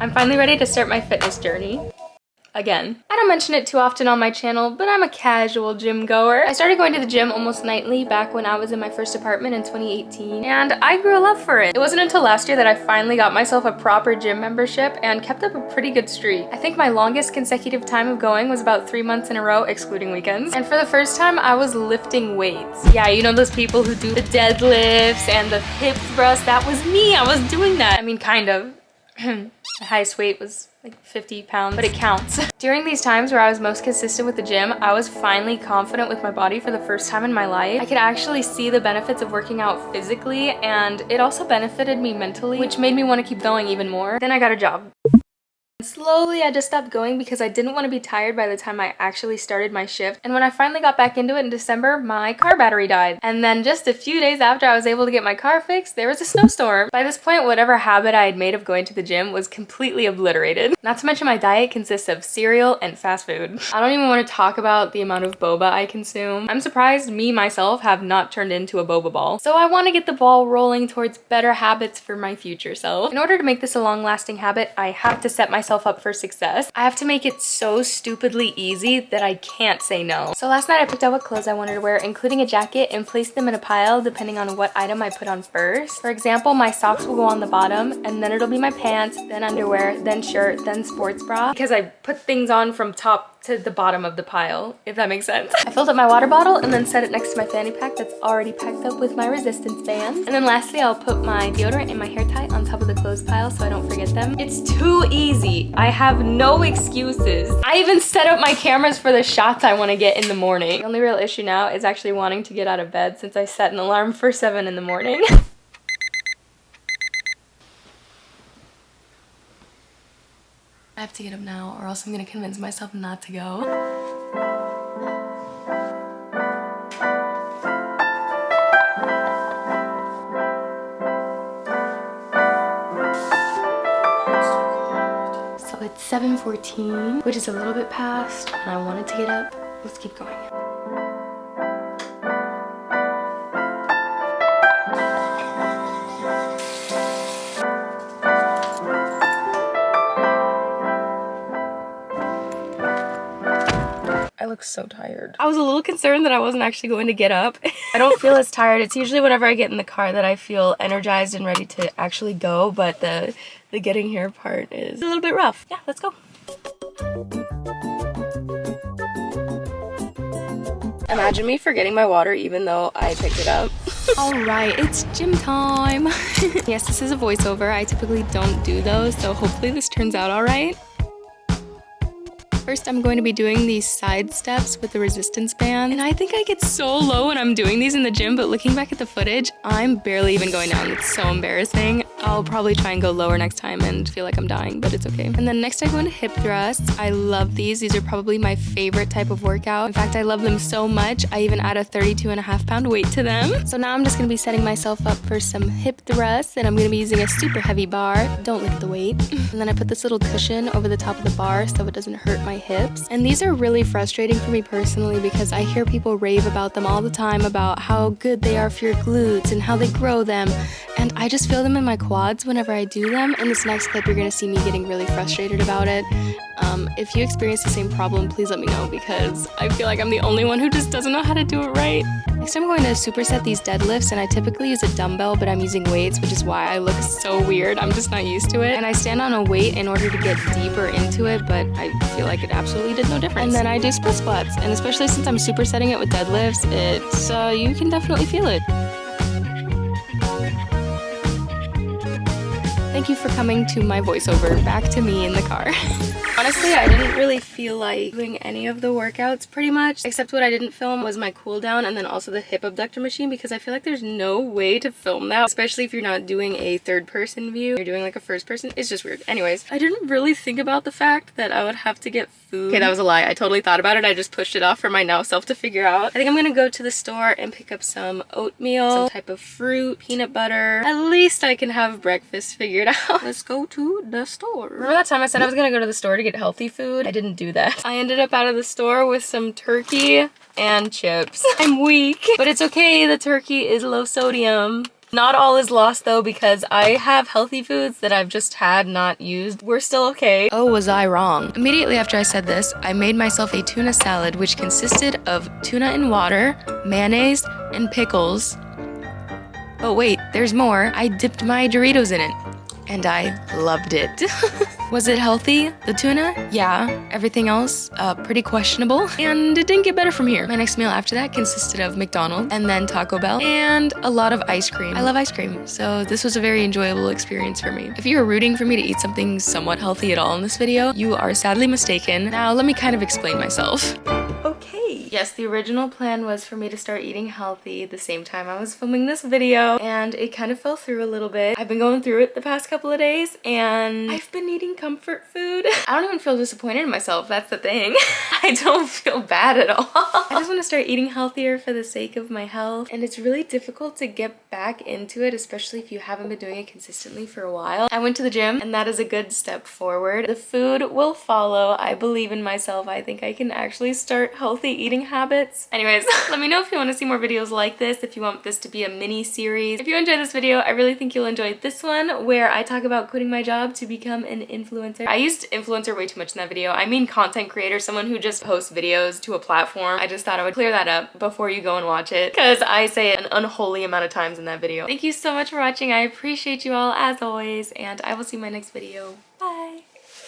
I'm finally ready to start my fitness journey. Again. I don't mention it too often on my channel, but I'm a casual gym goer. I started going to the gym almost nightly back when I was in my first apartment in 2018, and I grew a love for it. It wasn't until last year that I finally got myself a proper gym membership and kept up a pretty good streak. I think my longest consecutive time of going was about 3 months in a row, excluding weekends. And for the first time, I was lifting weights. Yeah, you know those people who do the deadlifts and the hip thrusts? That was me. I was doing that. I mean, kind of. The highest weight was like 50 pounds, but it counts. During these times where I was most consistent with the gym, I was finally confident with my body for the first time in my life. I could actually see the benefits of working out physically, and it also benefited me mentally, which made me want to keep going even more. Then I got a job. Slowly, I just stopped going because I didn't want to be tired by the time I actually started my shift. And when I finally got back into it in December, my car battery died. And then just a few days after I was able to get my car fixed, there was a snowstorm. By this point, whatever habit I had made of going to the gym was completely obliterated. Not to mention my diet consists of cereal and fast food. I don't even want to talk about the amount of boba I consume. I'm surprised me, myself, have not turned into a boba ball. So I want to get the ball rolling towards better habits for my future self. In order to make this a long-lasting habit, I have to set myself up for success. I have to make it so stupidly easy that I can't say no. So last night I picked out what clothes I wanted to wear, including a jacket, and placed them in a pile depending on what item I put on first. For example, my socks will go on the bottom, and then it'll be my pants, then underwear, then shirt, then sports bra, because I put things on from top to the bottom of the pile, if that makes sense. I filled up my water bottle and then set it next to my fanny pack that's already packed up with my resistance bands. And then lastly, I'll put my deodorant and my hair tie on top of the clothes pile so I don't forget them. It's too easy. I have no excuses. I even set up my cameras for the shots I want to get in the morning. The only real issue now is actually wanting to get out of bed since I set an alarm for 7 in the morning. I have to get up now or else I'm gonna convince myself not to go. So it's 7:14, which is a little bit past, and I wanted to get up. Let's keep going. I look so tired. I was a little concerned that I wasn't actually going to get up. I don't feel as tired. It's usually whenever I get in the car that I feel energized and ready to actually go, but the getting here part is a little bit rough. Yeah, let's go. Imagine me forgetting my water even though I picked it up. All right, it's gym time. Yes, this is a voiceover. I typically don't do those, so hopefully this turns out all right. First, I'm going to be doing these side steps with the resistance band. And I think I get so low when I'm doing these in the gym, but looking back at the footage, I'm barely even going down. It's so embarrassing. I'll probably try and go lower next time and feel like I'm dying, but it's okay. And then next I go into hip thrusts. I love these. These are probably my favorite type of workout. In fact, I love them so much, I even add a 32.5 pound weight to them. So now I'm just gonna be setting myself up for some hip thrusts, and I'm gonna be using a super heavy bar. Don't look at the weight. And then I put this little cushion over the top of the bar so it doesn't hurt my hips. And these are really frustrating for me personally because I hear people rave about them all the time, about how good they are for your glutes and how they grow them. And I just feel them in my quads whenever I do them. In this next clip, you're gonna see me getting really frustrated about it. If you experience the same problem, please let me know because I feel like I'm the only one who just doesn't know how to do it right. Next, I'm going to superset these deadlifts, and I typically use a dumbbell, but I'm using weights, which is why I look so weird. I'm just not used to it. And I stand on a weight in order to get deeper into it, but I feel like it absolutely did no difference. And then I do split squats, and especially since I'm supersetting it with deadlifts, it's, you can definitely feel it. Thank you for coming to my voiceover. Back to me in the car. Honestly, I didn't really feel like doing any of the workouts pretty much, except what I didn't film was my cool down and then also the hip abductor machine because I feel like there's no way to film that, especially if you're not doing a third person view. You're doing like a first person. It's just weird. Anyways, I didn't really think about the fact that I would have to get food. Okay, that was a lie. I totally thought about it. I just pushed it off for my now self to figure out. I think I'm gonna go to the store and pick up some oatmeal, some type of fruit, peanut butter. At least I can have breakfast figured out. Let's go to the store. Remember that time I said I was gonna go to the store to get healthy food? I didn't do that. I ended up out of the store with some turkey and chips. I'm weak, but it's okay. The turkey is low sodium. Not all is lost though, because I have healthy foods that I've just had, not used. We're still okay. Oh, was I wrong? Immediately after I said this, I made myself a tuna salad, which consisted of tuna in water, mayonnaise, and pickles. Oh wait, there's more. I dipped my Doritos in it, and I loved it. Was it healthy? The tuna? Yeah. Everything else, pretty questionable. And it didn't get better from here. My next meal after that consisted of McDonald's and then Taco Bell and a lot of ice cream. I love ice cream, so this was a very enjoyable experience for me. If you were rooting for me to eat something somewhat healthy at all in this video, you are sadly mistaken. Now let me kind of explain myself. Okay. Yes, the original plan was for me to start eating healthy the same time I was filming this video, and it kind of fell through a little bit. I've been going through it the past couple of days, and I've been eating comfort food. I don't even feel disappointed in myself, that's the thing. I don't feel bad at all. I just want to start eating healthier for the sake of my health, and it's really difficult to get back into it, especially if you haven't been doing it consistently for a while. I went to the gym, and that is a good step forward. The food will follow. I believe in myself. I think I can actually start healthy eating habits. Anyways, let me know if you want to see more videos like this, if you want this to be a mini series. If you enjoyed this video, I really think you'll enjoy this one, where I talk about quitting my job to become an influencer. I used influencer way too much in that video. I mean content creator, someone who just posts videos to a platform. I just thought I would clear that up before you go and watch it, because I say it an unholy amount of times in that video. Thank you so much for watching. I appreciate you all as always, and I will see you in my next video. Bye!